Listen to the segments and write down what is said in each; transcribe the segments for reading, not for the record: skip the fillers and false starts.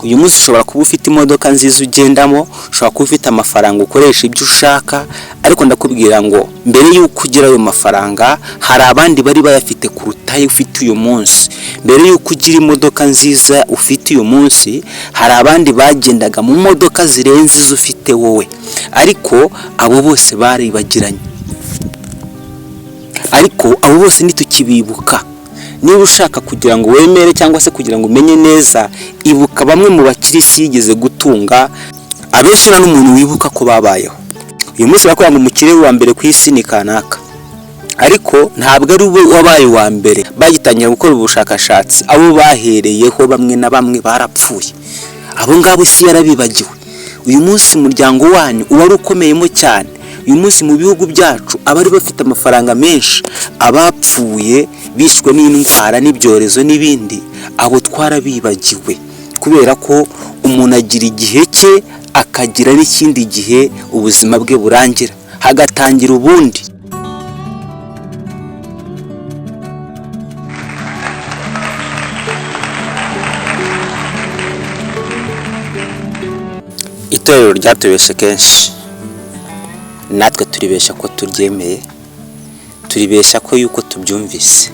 uyu munsi ushobora kuba ufite imodoka nziza ugendamo, ushobora kuba ufite amafaranga ukoresha ibyo ushaka, ariko ndakubwira ngo mbere y'uko ugira ayo mafaranga hari abandi bari bayafite kuruta ayo ufite uyu munsi. Mbere y'uko ugira imodoka nziza ufite uyu munsi hari abandi bagendaga mu modoka zirenze izo ufite wowe, ariko abo bose baribagiranye. Ariko abo bose ntitukibibuka. Niba ushaka kugira ngo wemere cyangwa se kugira ngo umenye neza, ibuka bamwe mu bakirisi yigeze gutunga, abenshi na n'umuntu wibuka ko babayeho. Uyu munsi bakora ngo umukire wa mbere ku isi ni kanaka, ariko ntabwo ari we wabaye wa mbere. Bagitangira gukora ubushakashatsi, abo bahereyeho bamwe na bamwe barapfuye, abo ngabo isi yarabibagiwe. Uyu munsi umuryango wanyu uba ari ukomeyemo cyane. Uyu munsi mu bihugu byacu abari bafite amafaranga menshi, abapfuye bishwe n'indwara n'ibyorezo n'ibindi, abo twarabibagiwe, kubera ko umuntu agira igihe cye akagira n'ikindi gihe ubuzima bwe burangira, hagatangira ubundi. Itorero ryatubeshe kenshi, natwe turibesha ko turyemeye, turibesha ko yuko tubyumvise.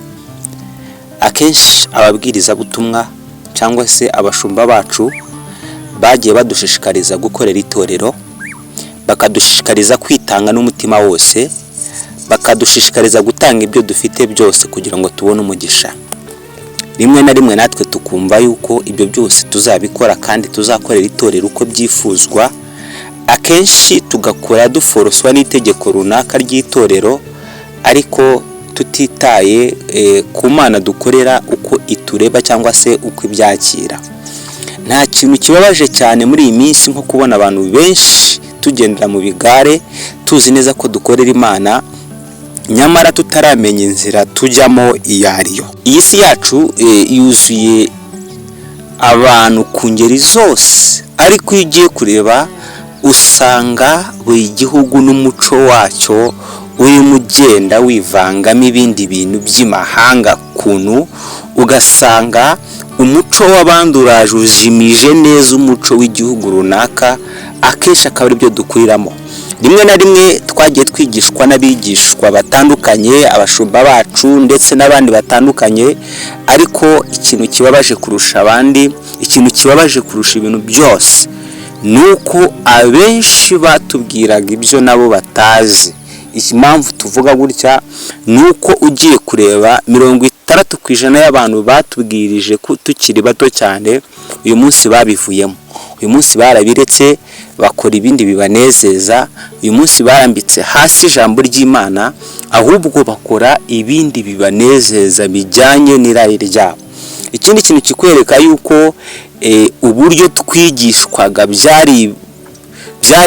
Akenshi ababwiriza butumwa cyangwa se abashumba bacu bagiye badushishikariza gukorera itorero, bakadushishikariza kwitanga n'umutima wose, bakadushishikariza gutanga ibyo dufite byose kugira ngo tubone umugisha. Rimwe na rimwe natwe tukumva yuko ibyo byose tuzabikora kandi tuzakorera itorero uko byifuzwa. Akenshi tugakora duforoswa n'itegeko runaka ry'itorero, ariko tutitaye ku Mana dukorera uko itureba cyangwa se uko ibyakira. Nta kintu kibabaje cyane muri iyi minsi nko kubona abantu benshi tugendera mu bigare tuzi neza ko dukorera Imana, nyamara tutaramenya inzira tujyamo iyo ariyo. Iyi si yacu yuzuye abantu ku ngeri zose, ariko iyo ugiye kureba usanga buri gihugu n'umuco wacyo urimo ugenda wivangamo ibindi bintu by'imahanga kuntu, ugasanga umuco w'abandi uraje ujimije neza umuco w'igihugu runaka, akenshi akaba aribyo dukuriramo. Rimwe na rimwe twagiye twigishwa n'abigishwa batandukanye, abashumba bacu ndetse n'abandi batandukanye, ariko ikintu kibabaje kurusha abandi, ikintu kibabaje kurusha ibintu byose, nuko abenshi batubwiraga ibyo nabo batazi. Impamvu tuvuga gutya nuko ugiye kureba 60% y'abantu batubwirije ko tukiri bato cyane, uyu munsi babivuyemo. Uyu munsi barabiretse bakora ibindi bibanezeza. Uyu munsi barambitse hasi ijambo ry'Imana, ahubwo bakora ibindi bibanezeza bijyanye n'irari ryabo. Ikindi kintu kikwereka yuko uburyo twigishwaga byari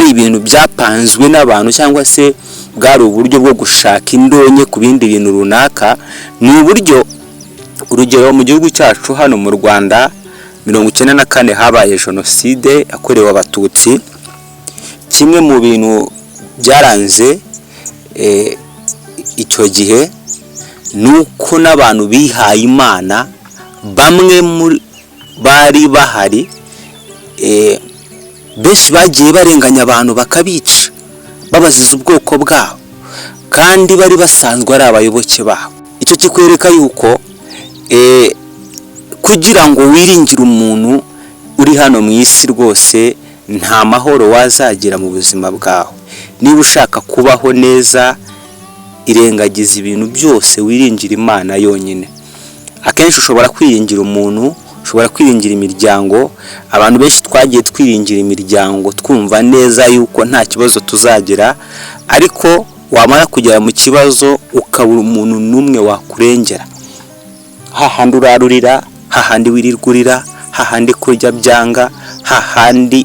ibintu byapanzwe n'abantu, cyangwa se bwari uburyo bwo gushaka indonke ku bindi bintu runaka. Ni uburyo, urugero mu gihugu cyacu hano mu Rwanda 1994 habaye jenoside yakorewe abatutsi. Kimwe mu bintu byaranze icyo gihe nuko n'abantu bihaye Imana bamwe bari bahari, benshi bagiye barenganya abantu bakabica babaziza ubwoko bwabo, kandi bari basanzwe ari abayoboke babo. Icyo kikwereka yuko kugira ngo wiringire umuntu uri hano mu isi rwose nta mahoro wazagira mu buzima bwawe. Niba ushaka kubaho neza, irengagiza ibintu byose, wiringira Imana yonyine. Akenshi ushobora kwiringira umuntu, ushobora kwiringira imiryango. Abantu benshi twagiye twiringira imiryango twumva neza yuko nta kibazo tuzagira, ariko wamara kugera mu kibazo ukabura umuntu n'umwe wakurengera. Hahandi urarurira, hahandi wirirgurira, hahandi kurya byanga,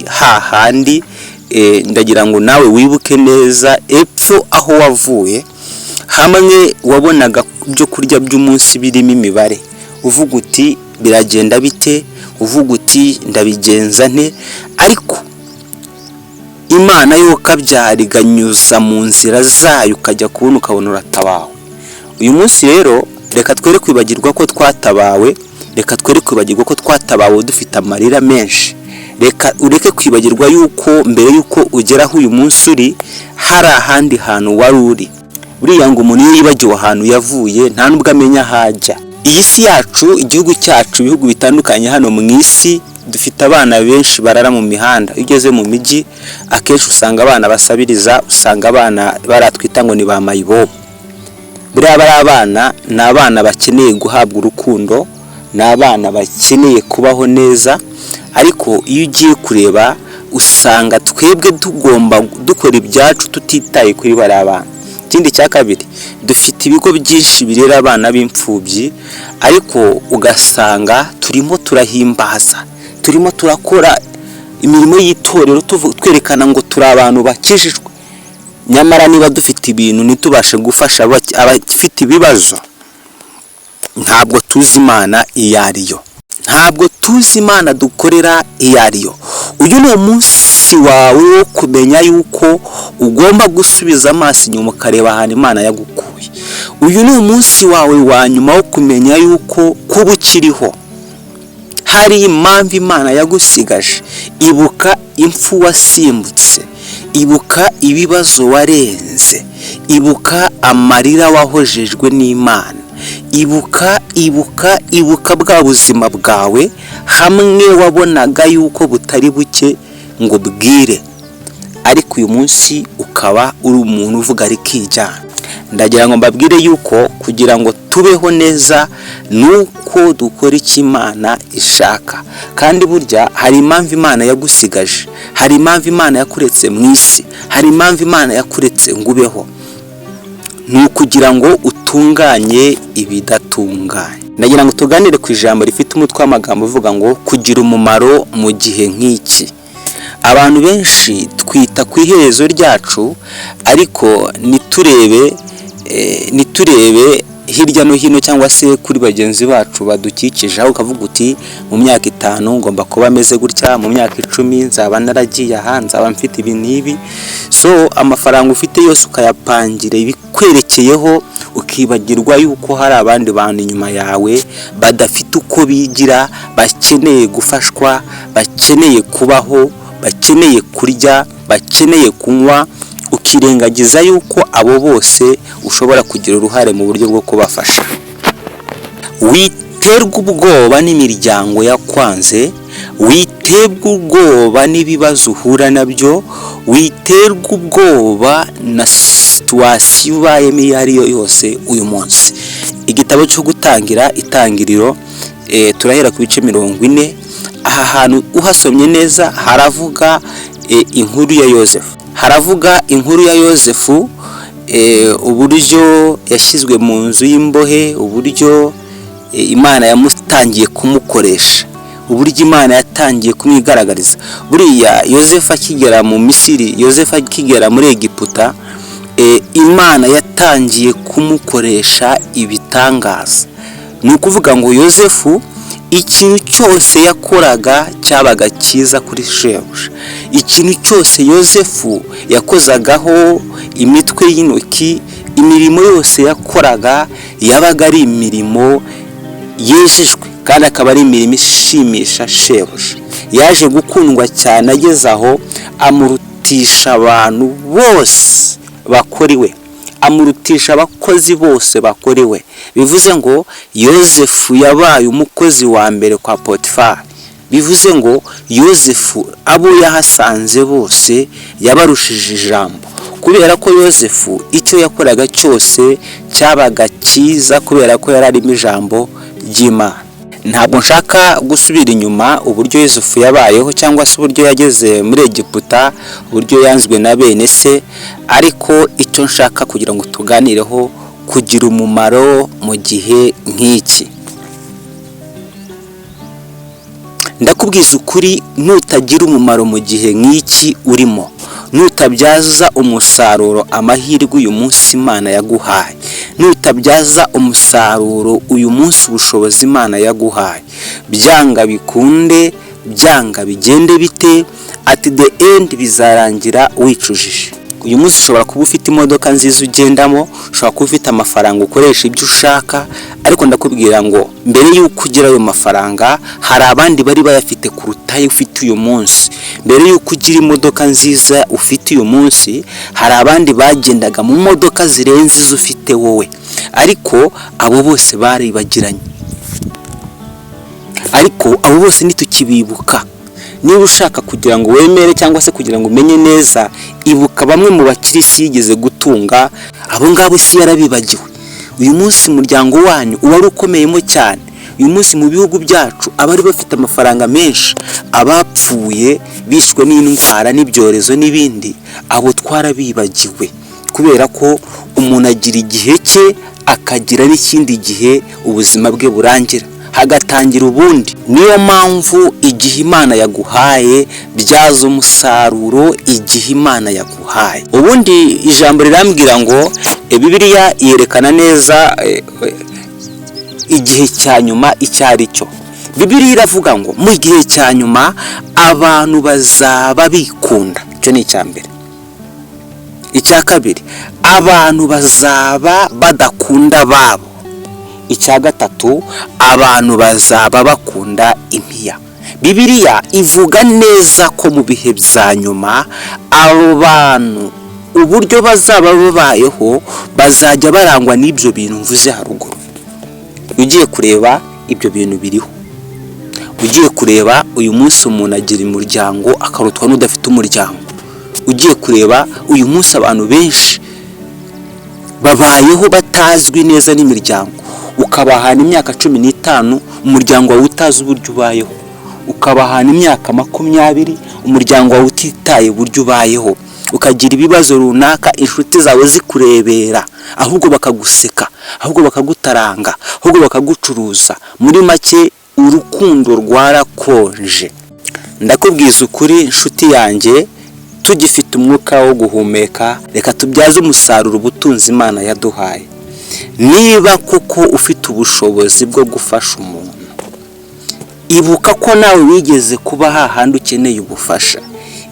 hahandi ndagira ngo nawe wibuke neza epfo aho wavuye, hamwe wabonaga byo kurya by'umunsi birimo imibare, uvuga uti biragenda bite, uvuga uti ndabigenza nte, ariko Imana yo kabyariganyuza mu nzira zayo ukajya kubona ukabona uratabawe. Uyu munsi rero reka twere kwibagirwa ko twatabawe, reka twere kwibagirwa ko twatabawe dufite amarira menshi, reka ureke kwibagirwa yuko mbere yuko ugeraho uyu munsi uri hari ahandi hantu wari uri. Buriya ngo umuntu iyo yibagiwe ahantu yavuye nta nubwo amenya hajya. Iyi si yacu, igihugu cyacu, ibihugu bitandukanye hano mu isi, dufite abana benshi barara mu mihanda. Iyo ugeze mu mijyi akenshi usanga abana basabiriza, usanga abana baratwita ngo ni ba mayibobo. Buriya bari abana ni abana bakeneye guhabwa urukundo, ni abana bakeneye kubaho neza, ariko iyo ugiye kureba usanga twebwe tugomba dukora ibyacu tutitaye kuri bari abana. Ikindi cya kabiri, dufite ibigo byinshi birera abana b'imfubyi, ariko ugasanga turimo turahimbaza, turimo turakora imirimo y'itorero twerekana ngo turi abantu bakijijwe, nyamara niba dufite ibintu ntitubashe gufasha abafite ibibazo, ntabwo tuzi Imana iyo ariyo, ntabwo tuzi Imana dukorera iyo ariyo. Uyu ni umunsi wawe wo kumenya yuko ugomba gusubiza amaso inyuma ukareba ahantu Imana yagukuye. Uyu ni umunsi wawe wa nyuma wo kumenya yuko kuba ukiriho hari impamvu Imana yagusigaje. Ibuka impfu wasimbutse, ibuka ibibazo warenze, ibuka amarira wahojejwe n'Imana, ibuka bwa buzima bwawe hamwe wabonaga yuko butari buke ngo bwire, ariko uyu munsi ukaba uri umuntu uvuga rikijyana. Ndagira ngo mbabwire yuko kugira ngo tubeho neza nuko dukora icyo Imana ishaka, kandi burya hari impamvu Imana yagusigaje, hari impamvu Imana yakuretse mu isi, hari impamvu Imana yakuretse ngo ubeho, ni ukugira ngo utunganye ibidatunganye. Ndagira ngo tuganire ku ijambo rifite umutwe w'amagambo uvuga ngo kugira umumaro mu gihe nk'iki. Abantu benshi twita ku iherezo ryacu, ariko niturebe hirya no hino cyangwa se kuri bagenzi bacu badukikije, aho ukavuga uti mu myaka 5 ngomba kuba ameze gutya, mu myaka 10 nzaba naragiye aha, nzaba mfite ibi n'ibi. So amafaranga ufite yose ukayapangira ibikwerekeyeho, ukibagirwa yuko hari abandi bantu inyuma yawe badafite uko bigira, bakeneye gufashwa, bakeneye kubaho, bakeneye kurya, bakeneye kunywa, ukirengagiza yuko abo bose ushobora kugira uruhare mu buryo bwo kubafasha. Witerwa ubwoba n'imiryango yakwanze, witerwa ubwoba n'ibibazo uhura nabyo, witerwa ubwoba na situwasiyo ubayemo iyo ariyo yose uyu munsi. Igitabo cyo gutangira, itangiriro, turahera ku bice 40. Aha hantu uhasomye neza haravuga inkuru ya Yosefu. Haravuga inkuru ya Yosefu, uburyo yashyizwe mu nzu y'imbohe, uburyo Imana yamutangiye kumukoresha, uburyo Imana yatangiye kumwigaragariza. Buriya Yosefu akigera mu Misiri, Yosefu akigera muri Egiputa, Imana yatangiye kumukoresha ibitangaza. Ni ukuvuga ngo Yosefu ikintu cyose yakoraga cyabaga cyiza kuri shebuja. Ikintu cyose Yosefu yakozagaho imitwe y'intoki, imirimo yose yakoraga yabaga ari imirimo yejejwe, kandi akaba ari imirimo ishimisha shebuja. Yaje gukundwa cyane ageze aho amurutisha abantu bose bakoriwe, amurutisha abakozi bose bakoriwe. Bivuze ngo Yosefu yabaye umukozi wa mbere kwa Potifari. Bivuze ngo Yosefu abo yahasanze bose yabarushije ijambo, kubera ko Yosefu icyo yakoraga cyose cyabaga cyiza, kubera ko yararimo ijambo ry'Imana. Ntabwo nshaka gusubira inyuma uburyo Yosefu yabayeho cyangwa se uburyo yageze muri Egiputa, uburyo yanzwe na bene se, ariko icyo nshaka kugira ngo tuganireho kugira umumaro mu gihe nk'iki. Ndakubwiza ukuri, nutagira umumaro mu gihe nk'iki urimo, nutabyaza umusaruro amahirwe uyu munsi Imana yaguhaye, nutabyaza umusaruro uyu munsi ubushobozi Imana yaguhaye, byanga bikunde, byanga bigende bite, at the end bizarangira wicujije. uyu munsi ushobora kuba ufite imodoka nziza ugendamo, ushobora kuba ufite amafaranga ukoresha ibyo ushaka, ariko ndakubwira ngo mbere y'uko ugira ayo mafaranga hari abandi bari bayafite kuruta ayo ufite uyu munsi. Mbere y'uko ugira imodoka nziza ufite uyu munsi hari abandi bagendaga mu modoka zirenze izo ufite wowe, ariko abo bose baribagiranye. Ariko abo bose ntitukibibuka. Niba ushaka kugira ngo wemere cyangwa se kugira ngo umenye neza, ibuka bamwe mu bakirisi yigeze gutunga, abo ngabo isi yarabibagiwe. Uyu munsi umuryango wanyu uba ari ukomeyemo cyane. Uyu munsi mu bihugu byacu abari bafite amafaranga menshi, abapfuye bishwe n'indwara n'ibyorezo n'ibindi, abo twarabibagiwe, kubera ko umuntu agira igihe cye akagira n'ikindi gihe ubuzima bwe burangira, hagatangira ubundi. Niyo mpamvu igihe Imana yaguhaye byaza umusaruro igihe Imana yaguhaye. Ubundi ijambo rirambwira ngo Bibiliya yerekana neza igihe cya nyuma icyo ari cyo. Bibiliya iravuga ngo mu gihe cya nyuma abantu bazaba bikunda. Icyo ni icya mbere. Icya kabiri, abantu bazaba badakunda ababo. Icya gatatu, abantu bazaba bakunda impiya. Bibiliya ivuga neza ko mu bihe bya nyuma abo bantu uburyo bazaba babayeho bazajya barangwa n'ibyo bintu mvuze haruguru. Ugiye kureba ibyo bintu biriho. Ugiye kureba uyu munsi umuntu agira umuryango akarutwa n'udafite umuryango. Ugiye kureba uyu munsi abantu benshi babayeho batazwi neza n'imiryango. Ukabahana imyaka 15 umuryango wawe utazi uburyo ubayeho, ukabahana imyaka 20 umuryango wawe utitaye uburyo ubayeho, ukagira ibibazo runaka inshuti zawe zikurebera, ahubwo bakaguseka, ahubwo bakagutaranga, ahubwo bakagucuruza. Muri make urukundo rwarakonje. Ndakubwiza ukuri inshuti yanjye, tugifite umwuka wo guhumeka, reka tubyaze umusaruro ubutunzi Imana yaduhaye. Niba koko ufite ubushobozi bwo gufasha umuntu, ibuka ko nawe wigeze kuba hahandi ukeneye ubufasha.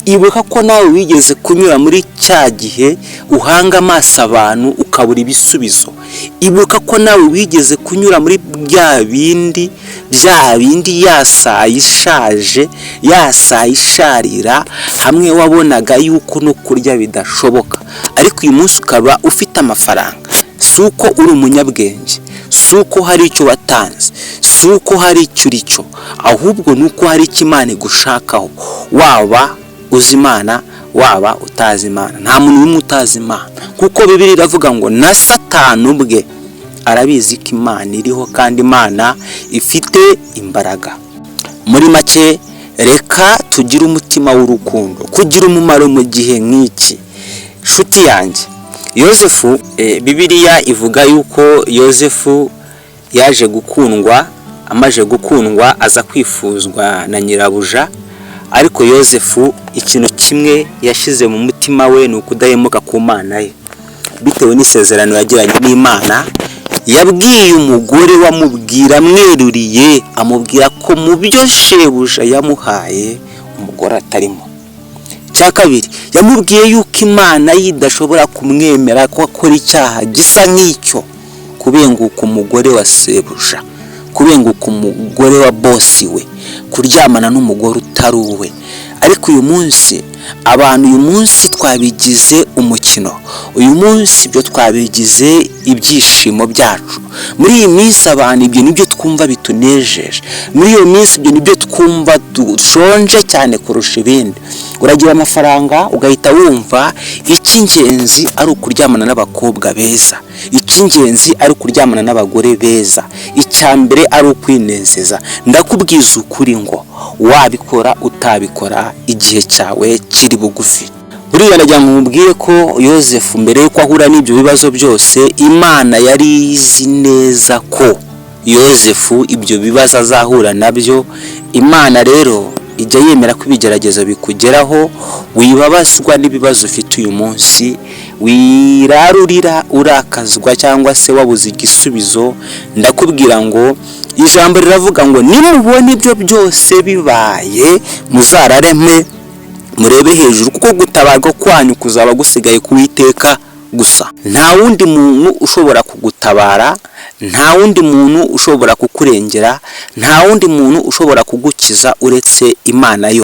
Ibuka ko nawe wigeze kunyura muri cya gihe uhanga amaso abantu ukabura ibisubizo. Ibuka ko nawe wigeze kunyura muri bya bindi yasaye ishaje, yasaye isharira, hamwe wabonaga yuko no kurya bidashoboka, ariko uyu munsi ukaba ufite amafaranga. Suko uri umunyabwenge, suko hari icyo watanze, suko hari icyo urico, ahubwo nuko hari icyo Imana igushakaho. Waba uzi Imana, waba utazi Imana. Nta muntu n'umwe utazi Imana, kuko Bibiliya iravuga ngo na Satani ubwe arabizi ko Imana iriho kandi Imana ifite imbaraga. Muri make reka tugire umutima w'urukundo, kugira umumaro mu gihe nk'iki. Nshuti yanjye, Yozefu, Bibiliya ivuga yuko Yozefu yaje gukundwa, amaje gukundwa aza kwifuzwa na nyirabuja, ariko Yozefu ikintu kimwe yashize mu mutima we ni ukudahemuka ku Mana ye. Bitewe n'isezerano yagiranye n'Imana, yabwiye umugore wamubwira mweruriye, amubwira ko mu byo shebuja yamuhaye umugore atarimo. Cya kabiri, yamubwiye yuko Imana yidashobora kumwemera ko akora icyaha gisa nk'icyo, kubenguka umugore wa sebuja, kubenguka umugore wa bosi we, kuryamana n'umugore utari uwe. Ariko uyu munsi abantu, uyu munsi twabigize umukino, uyu munsi ibyo twabigize ibyishimo byacu. Muri iyi minsi abantu ibyo nibyo twumva bitunejeje, muri iyo minsi ibyo nibyo twumva dushonje cyane kurusha ibindi. Uragira amafaranga ugahita wumva icy'ingenzi ari ukuryamana n'abakobwa beza, icy'ingenzi ari ukuryamana n'abagore beza, icyambere ari ukwinezeza. Ndakubwiza ukuri ngo wabikora utabikora igihe cyawe kiri bugufi. Buriya najya nkubwiye ko Yozefu mbere yuko ahura n'ibyo bibazo byose, Imana yari izi neza ko Yozefu ibyo bibazo azahura nabyo. Imana rero ijya yemera ko ibigeragezo bikugeraho, wibabazwa n'ibibazo ufite uyu munsi, wirarurira urakazwa cyangwa se wabuze igisubizo. Ndakubwira ngo ijambo riravuga ngo nimubona ibyo byose bibaye, muzarareme murebe hejuru, kuko gutabarwa kwanyu kuzaba gusigaye kuwiteka gusa. Nta wundi muntu ushobora kugutabara, nta wundi muntu ushobora kukurengera, nta wundi muntu ushobora kugukiza uretse Imana yo.